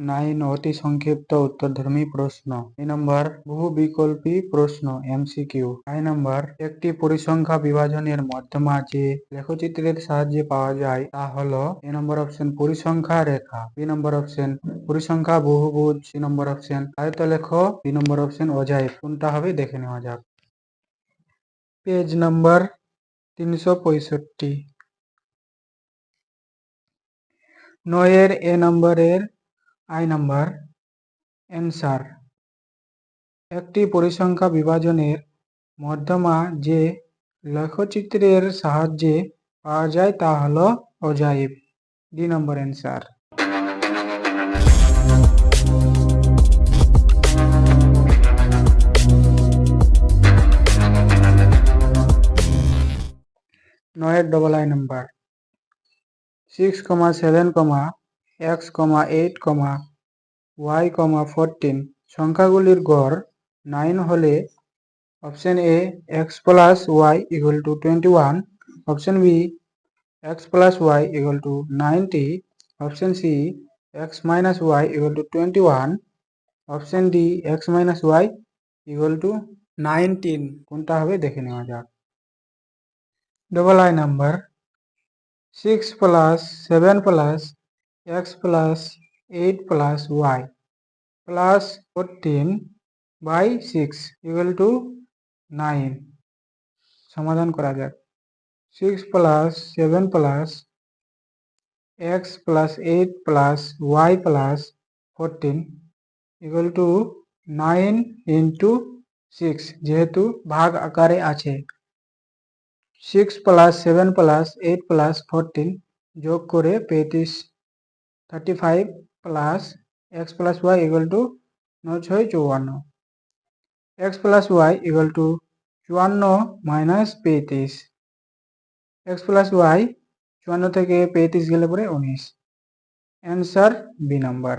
Nine অতি সংক্ষিপ্ত উত্তরধর্মী প্রশ্ন। 2 নম্বর বহু বিকল্পী প্রশ্ন এমসিকিউ। 5 নম্বর একটি পরিসংখ্যা বিভাজনের মধ্যমা যে লেখচিত্রের সাহায্যে পাওয়া যায় তা হলো এ নম্বর অপশন পরিসংখ্যা রেখা, বি নম্বর অপশন পরিসংখ্যা বহুভুজ, সি নম্বর অপশন আয়তলেখ, ডি নম্বর অপশন অজাইভ। কোনটা হবে দেখে নেওয়া যাক। Page number 365। 9 এ নম্বরের আই নাম্বার অ্যান্সার। একটি পরিসংখ্যা বিভাজনের মধ্যমা যে লেখচিত্রের সাহায্যে পাওয়া যায় তা হলো অজাইভ, ডি নম্বর অ্যান্সার। নয়ের double I number 6, 7, x, 8, y, 14 সংখ্যাগুলির গড় 9 হলে option A x plus y equal to 21, option B x plus y equal to 90, option C x minus y equal to 21, option D x minus y equal to 19। কোনটা হবে দেখে নেওয়া যাক। Double I number 6 plus 7 plus x plus 8 plus y plus 14 by 6 equal to 9। সমাধান করা যাক। 6 plus 7 plus x plus 8 plus y plus 14 equal to 9 into 6, যেহেতু ভাগ আকারে আছে। 6 প্লাস 7 প্লাস 8 প্লাস 14 যোগ করে 35 plus x plus y equal to 9 6 54, x plus y equal to 54 minus 35, x plus y 54 থেকে 35 গেলে পরে 19। Answer B number.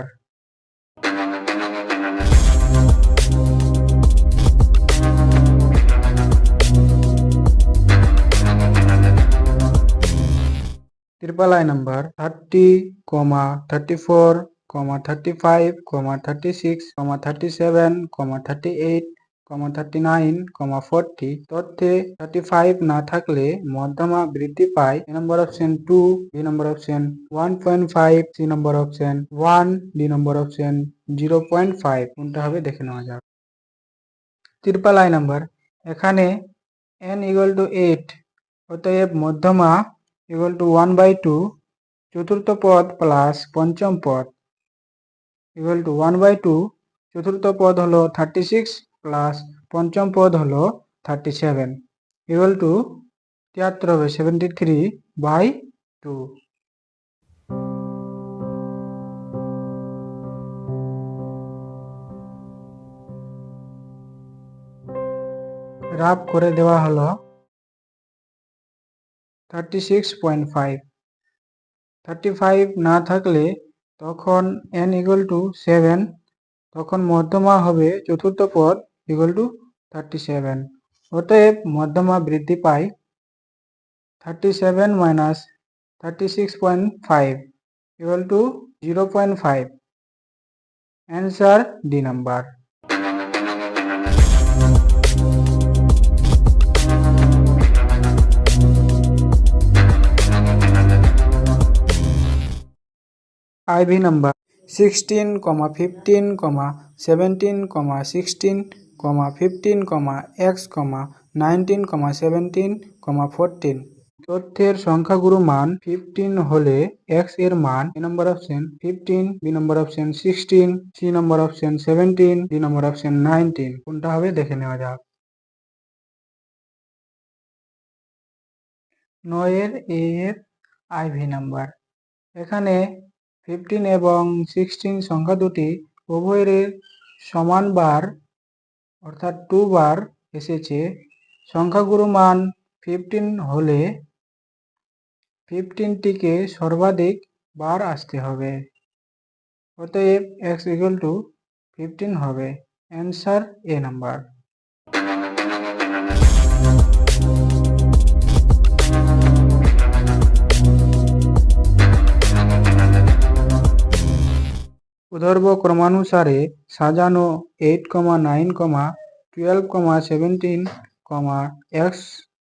Triple I number 30, 34, 35, 36, 37, 38, 39, 40 তথ্যে 35 না থাকলে মধ্যমা বৃদ্ধি পায়। এ নম্বর অপশন 2, বি নম্বর অপশন 1.5, সি নম্বর অপশন 1, ডি নম্বর অপশন 0.5। কোনটা হবে দেখে নেওয়া যাক। ট্রিপল আই নাম্বার এখানে n ইকুয়াল টু 8, অতএব মধ্যমা ইকুয়াল টু 1/2, চতুর্থ পদ প্লাস পঞ্চম পদ ইকুয়াল টু 1/2, চতুর্থ পদ হলো 36 প্লাস পঞ্চম পদ হলো 37 ইকুয়াল টু 73 হবে 73/2। রাফ করে দেওয়া হলো 36.5। 35 না থাকলে তখন n ইকুয়াল টু 7, তখন মধ্যমা হবে চতুর্থ পদ ইকুয়াল টু 37, অতএব মধ্যমা বৃদ্ধি পায় 37 minus 36.5 equal to 0.5। Answer D number. IV number 16, 15, 17, 16, 15, x, 19, 17, 14 তথ্যের সংখ্যাগুরু মান 15 হলে x এর মান এ নম্বর অপশন 15, বি নম্বর অপশন 16, সি নম্বর অপশন 17, ডি নম্বর অপশন 19। কোনটা হবে দেখে নেওয়া যাক। 9 এর এ এর IV নাম্বার এখানে 15 এবং 16 সংখ্যা দুটি উভয়ের সমান বার অর্থাৎ 2 বার এসেছে। সংখ্যাগুরু মান 15 হলে 15টিকে সর্বাধিক বার আসতে হবে, অতএব x ইকুয়াল টু 15 হবে। অ্যান্সার এ নাম্বার। উধর্ব ক্রমানুসারে সাজানো 8, 9, 12, 17, x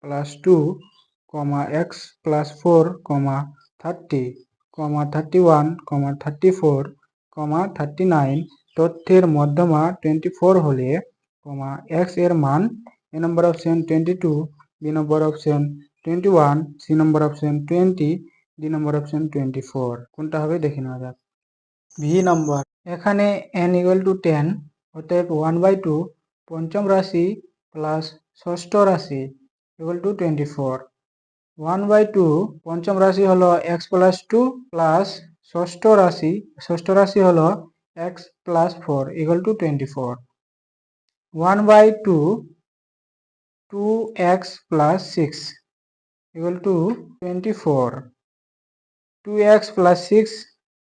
plus 2, x plus 4, 30, 31, 34, 39 তথ্যের মধ্যমা 24 হলে, x এর মান a number option 22, b number option 21, c number option 20, d number option 24 কোনটা হবে দেখে নেওয়া যাক। ভি নাম্বার, এখানে n equal to 10, অতএব 1/2 পঞ্চম রাশি প্লাস ষষ্ঠ রাশি equal to 24। 1/2 পঞ্চম রাশি হলো x plus 2 প্লাস ষষ্ঠ রাশি হলো x plus 4 equal to 24। 1/2 2x plus 6 equal to 24। 2x plus 6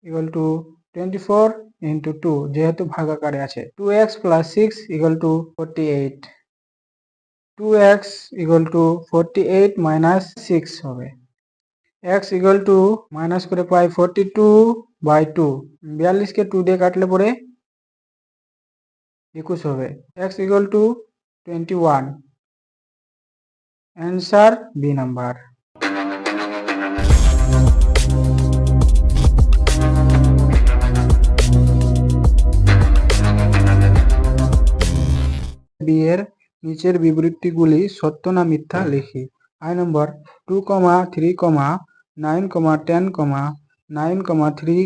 equal to 24 into 2 যেহেতু ভাগাকারে আছে, 2x plus 6 equal to 48। 2x equal to 48 minus 6 হবে, x equal to মাইনাস করে পাই 42/2, 42 কে 2 দিয়ে কাটলে পরে 21 হবে, x equal to 21। Answer B number. B এর নিচের বিবৃতিগুলি সত্য না মিথ্যা লিখি। আই নম্বর 2, 3, 9, 10, 9, 3,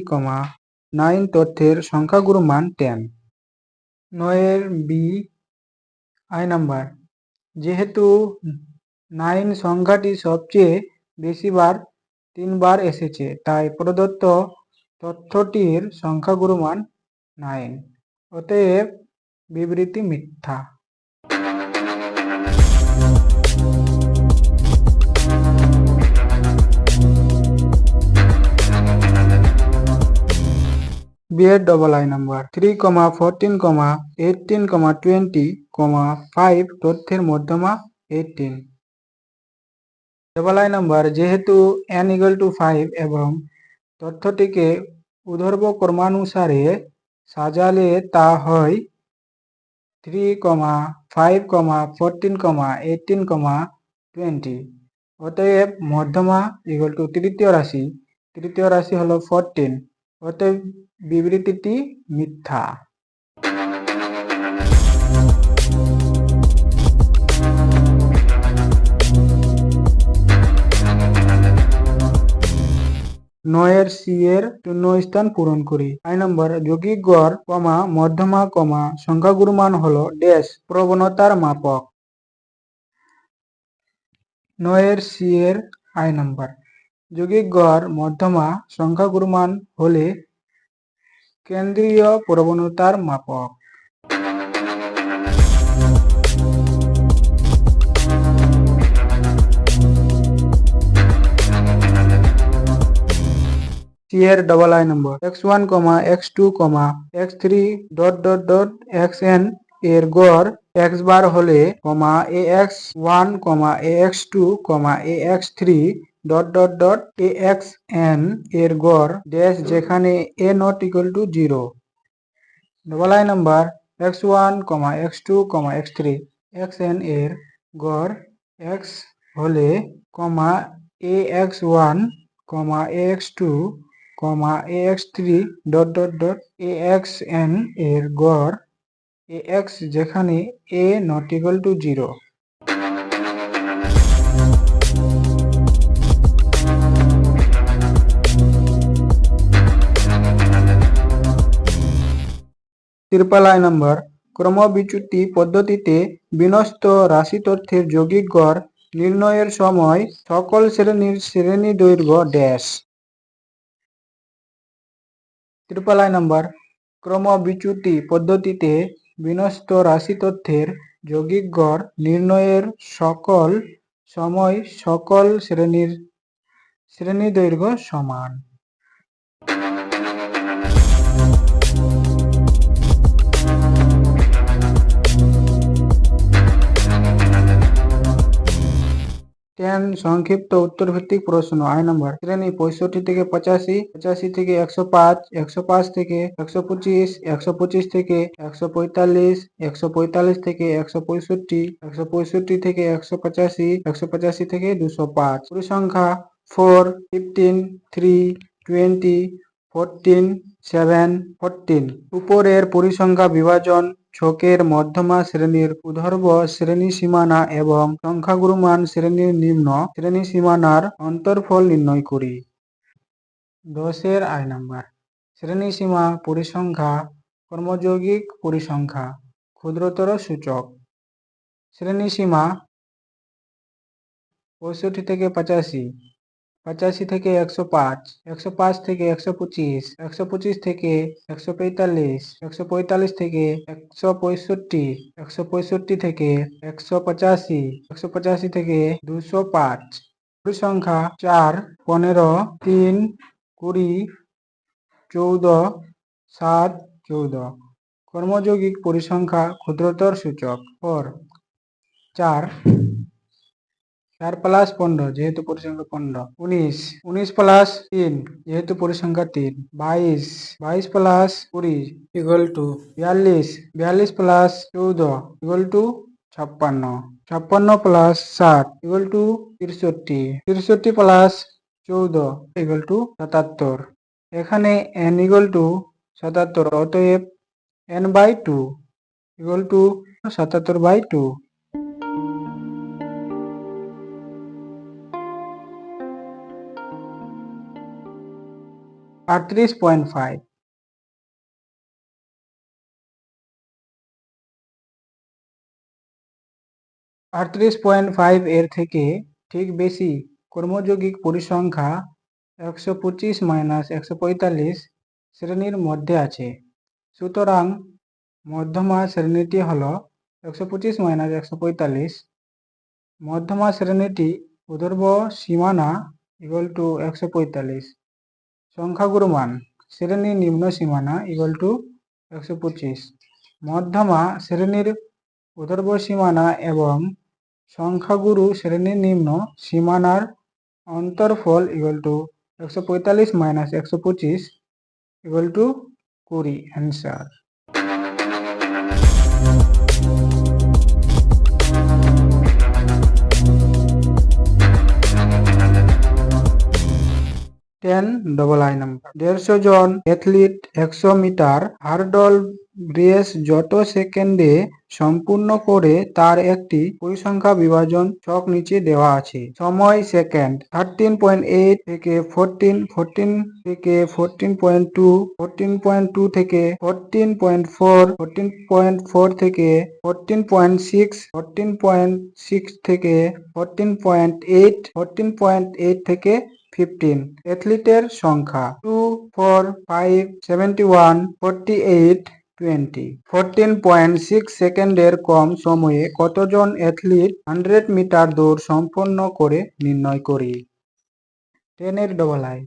9 তথ্যের সংখ্যাগুরু মান 10। 9 বি আই নাম্বার, যেহেতু 9 সংখ্যাটি সবচেয়ে বেশিবার 3 বার এসেছে, তাই প্রদত্ত তথ্যটির সংখ্যাগুরু মান 9, অতএব বিবৃতি মিথ্যা। বি এর ডবল আই নাম্বার 3, 14, 18, 20, 5 তথ্যের মধ্যমা 18। ডবল আই নাম্বার, যেহেতু n equal to 5 এবং তথ্যটিকে উধর্ব ক্রমানুসারে সাজালে তা হয় 3, 5, 14, 18, 20, অতএব মধ্যমা equal to তৃতীয় রাশি হলো 14, অতএব বিবৃতিটি মিথ্যা। নয়ের সি এর শূন্যস্থান পূরণ করি। আই নম্বর, যৌগিক গড়, মধ্যমা, সংখ্যাগুরু মান হলো ড্যাশ প্রবণতার মাপক। নয়ের সি এর আই নম্বর, যৌগিক গড়, মধ্যমা, সংখ্যাগুরু মান হলে কেন্দ্রীয় প্রবণতার মাপক। সি এর double I number, x1, x2, x3 ... xn এর গড় x বার হলে, ax1, ax2, ax3 ... axn এর গড় ড্যাশ যেখানে a not equal to 0। Double I number, x1, x2, x3 xn এর গড় x হলে, ax1, ax2, ax3 ... axn এর গড় ax যেখানে a not equal to 0। Triple I number, ক্রমবিচ্যুতি পদ্ধতিতে বিন্যস্ত রাশি তথ্যের যৌগিক গড় নির্ণয়ের সময় সকল শ্রেণী দৈর্ঘ্য ড্যাশ। ট্রিপল আই নাম্বার, ক্রমবিচ্যুতি পদ্ধতিতে বিন্যস্ত রাশি তথ্যের যৌগিক গড় নির্ণয়ের সময় সকল শ্রেণী দৈর্ঘ্য সমান। 10 সংক্ষিপ্ত উত্তর ভিত্তিক প্রশ্ন। আয় নাম্বার শ্রেণী 65 থেকে 85, 85 থেকে 105, 105 থেকে 125, 125 থেকে 145, 145 থেকে 165, 165 থেকে 185, 185 থেকে 205। পরিসংখ্যা 4, 15, 3, 20, 14, 7, 14। উপরের পরিসংখ্যা বিভাজন ছকের মধ্যমা শ্রেণীর ঊর্ধ্ব শ্রেণী সীমানা এবং সংখ্যাগুরুমান শ্রেণীর নিম্ন শ্রেণী সীমানার অন্তর্ফল নির্ণয় করি। 10 আয় নাম্বার শ্রেণী সীমা পরিসংখ্যা কর্মযৌগিক পরিসংখ্যা ক্ষুদ্রতর সূচক। শ্রেণী সীমা 65 থেকে 85, 85 থেকে 105, 105 থেকে 125, 125 থেকে 145, 145 থেকে 165, 165 থেকে 185, 185 থেকে 205। পরিসংখ্যা 4, 15, 3, 20, 14, 7, 14। কর্মযৌগিক পরিসংখ্যা ক্ষুদ্রতর সূচক 4, 4 প্লাস 15 যেহেতু পরিসংখ্যা 15, 19, 19 প্লাস 3 যেহেতু পরিসংখ্যা 3, 22, 22 plus 20 equal to 42, 42 plus 14 equal to 56, 56 plus 7 equal to 63, 63 plus 14 equal to 77। এখানে n ইকুয়াল টু 77, অতএব n by 2 equal to 77 by 2। 38.5, 38.5 এর থেকে ঠিক বেশি কর্মযৌগিক পরিসংখ্যা 125 মাইনাস 145 শ্রেণীর মধ্যে আছে। সুতরাং মধ্যমা শ্রেণীটি হল 125 মাইনাস 145। মধ্যমা শ্রেণীটি ঊর্ধ্ব সীমানা ইকুয়াল টু 145। সংখ্যাগুরুমান শ্রেণীর নিম্ন সীমানা ইকুয়াল টু 125। মধ্যমা শ্রেণীর ঊর্ধ্ব সীমানা এবং সংখ্যাগুরু শ্রেণীর নিম্ন সীমানার অন্তর্ফল equal to 145 minus 125 equal to 20। Answer. 10 double I number 150 জন অ্যাথলিট 100 মিটার হার্ডল রেস যত সেকেন্ডে সম্পূর্ণ করে তার একটি পরিসংখ্যা বিভাজন ছক নিচে দেওয়া আছে। সময় সেকেন্ড 13.8 থেকে 14, 14 থেকে 14.2, 14.2 থেকে 14.4, 14.4 থেকে 14.6, 14.6 থেকে 14.8, 14.8 থেকে 15। অ্যাথলিটের সংখ্যা 2, 4, 5, 71, 48, 20। 14.6 সেকেন্ডের কম সময়ে কতজন অ্যাথলিট 100 মিটার দৌড় সম্পন্ন করে নির্ণয় করি। 10 এর ডবল আই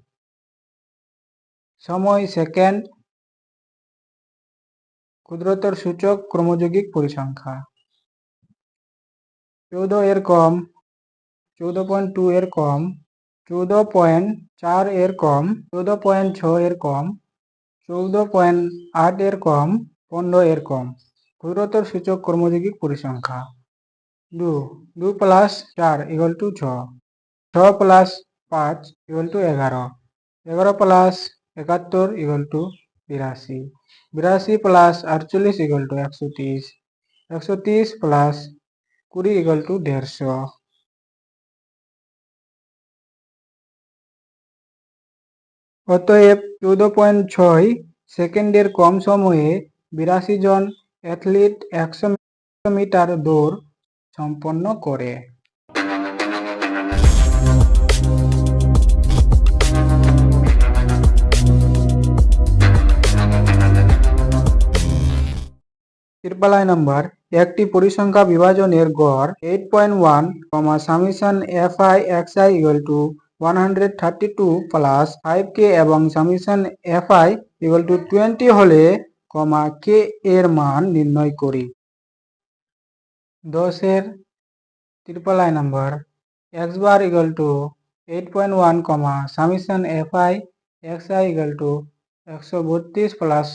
সময় সেকেন্ড ক্ষুদ্রতর সূচক ক্রমযৌগিক পরিসংখ্যা। 14 এর কম, 14.2 এর কম, 14.4 এর কম, 14.6 এর কম, 14.8 এর কম, 15 এর কম। ক্ষুদ্রতর সূচক কর্মযৌগিক পরিসংখ্যা। 2 plus 4 equal to 6, 6 plus 5 equal to 11, 11 plus 71 equal to 82, 82 plus 48 equal to 130, 130 plus 20 equal two 150। অতএব 14.6 সেকেন্ডের কম সময়ে 82 জন অ্যাথলিট 100 মিটার দৌড় সম্পন্ন করে। ট্রিপল নাম্বার একটি পরিসংখ্যা বিভাজনের গড় 8.1, summation fi xi equal to 132 plus 5k এবং সামিশন fi ইকুয়াল টু 20 হলে k এর মান নির্ণয় করি। 10 এর triple I number x bar equal to 8.1 comma summation fi xi equal to 132 plus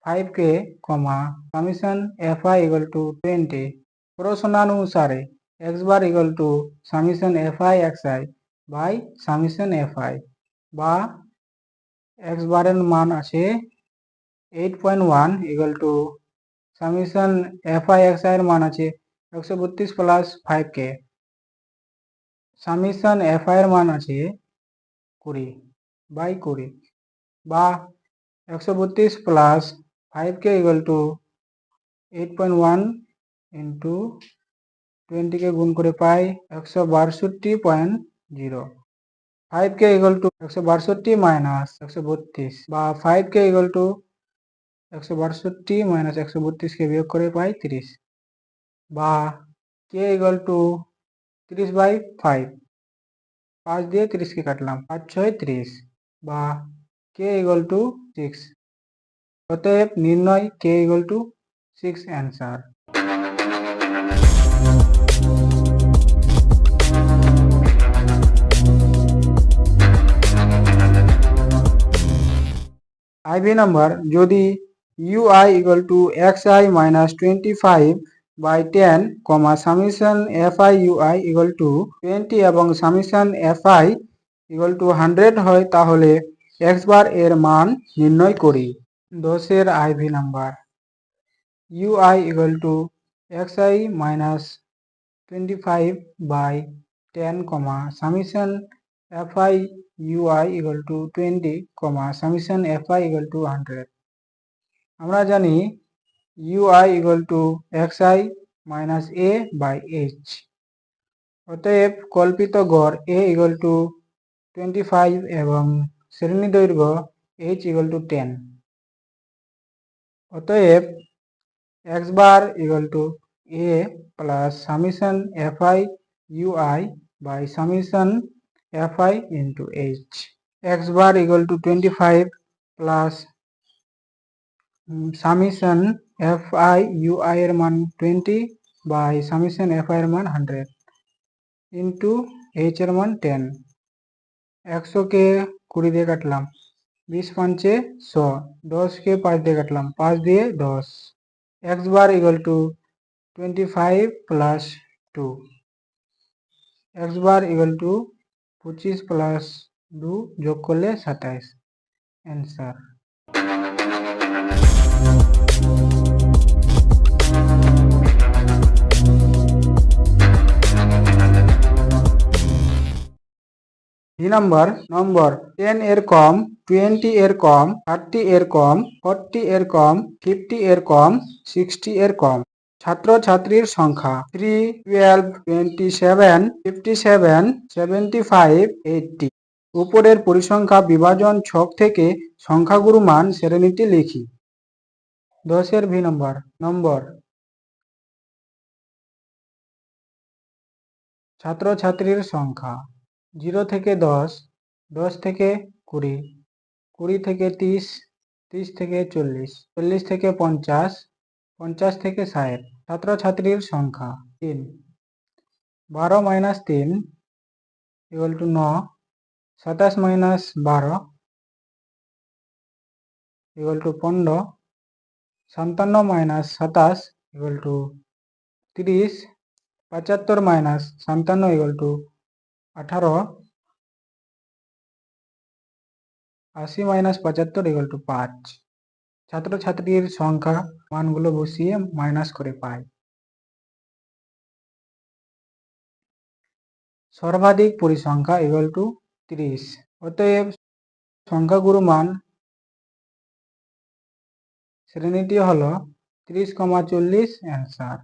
5k comma summation fi equal to 20 প্রশ্নানুসারে x bar equal to summation fi xi by summation fi বা x bar এর মান আছে 8.1 equal to summation fi xi এর মান আছে 132 plus 5k summation fi এর মান আছে 20 বাই 20 বা 132 plus 5k equal to 8.1 into 20 কে গুণ করে পাই 162.0 5k ইকুয়াল টু 162 মাইনাস 132 বা 5k ইকুয়াল টু 162 মাইনাস 132 কে বিয়োগ করে পাই 30 বা k ইকুয়াল টু 30 বাই 5 5 দিয়ে 30 কে কাটলাম 5 6 30 বা k ইকুয়াল টু 6 অতএব নির্ণয় k equal to 6 answer. IV number যদি ui equal to xi minus 25 by 10 comma summation fi ui equal to 20 এবং সামেশন fi ইকুয়াল টু 100 হয় তাহলে x বার এর মান নির্ণয় করি। 10 এর IV number ui equal to xi minus 25 by 10 comma summation fi ui equal to 20 comma summation fi equal to 100। আমরা জানি ui equal to xi minus a by h। অতএব কল্পিত গড় a ইকুয়াল টু 25 এবং শ্রেণী দৈর্ঘ্য h ইকুয়াল টু 10। অতএব x bar equal to a plus summation fi ui by summation fi into h। x bar equal to 25 plus summation fi ui এর মান 20 by summation fi এর মান 100 into h এর মান 10। 100 কে 20 দিয়ে কাটলাম 20 5 100 10 কে 5 দিয়ে কাটলাম 5 দিয়ে 10। x bar equal to 25 plus 2 x bar equal to 25 plus 2 যোগ করলে 27 অ্যান্সার। নম্বর 10 এর কম 20 এর কম 30 এর কম 40 এর কম 50 এর কম 60 এর কম ছাত্র ছাত্রীর সংখ্যা 3 12 27 57 75 80। উপরের পরিসংখ্যা বিভাজন ছক থেকে সংখ্যাগুরু মান শ্রেণীটি লিখি। 10 এর ভি নম্বর ছাত্র ছাত্রীর সংখ্যা 0 থেকে 10 10 থেকে 20 20 থেকে 30 30 থেকে 40 40 থেকে 50 50 থেকে 60। ছাত্র ছাত্রীর সংখ্যা 3 12 minus 3 equal to 9 27 minus 12 equal to 15 57 minus 27 equal to 30 75 minus 57 equal to 18 80 minus 75 equal to 5। ছাত্রছাত্রীর সংখ্যা মানগুলো বসিয়ে মাইনাস করে পাই। সর্বাধিক পরিসংখ্যা ইকুয়াল টু 30। অতএব সংখ্যাগুরু মান শ্রেণীটি হলো 30, 40 অ্যান্সার।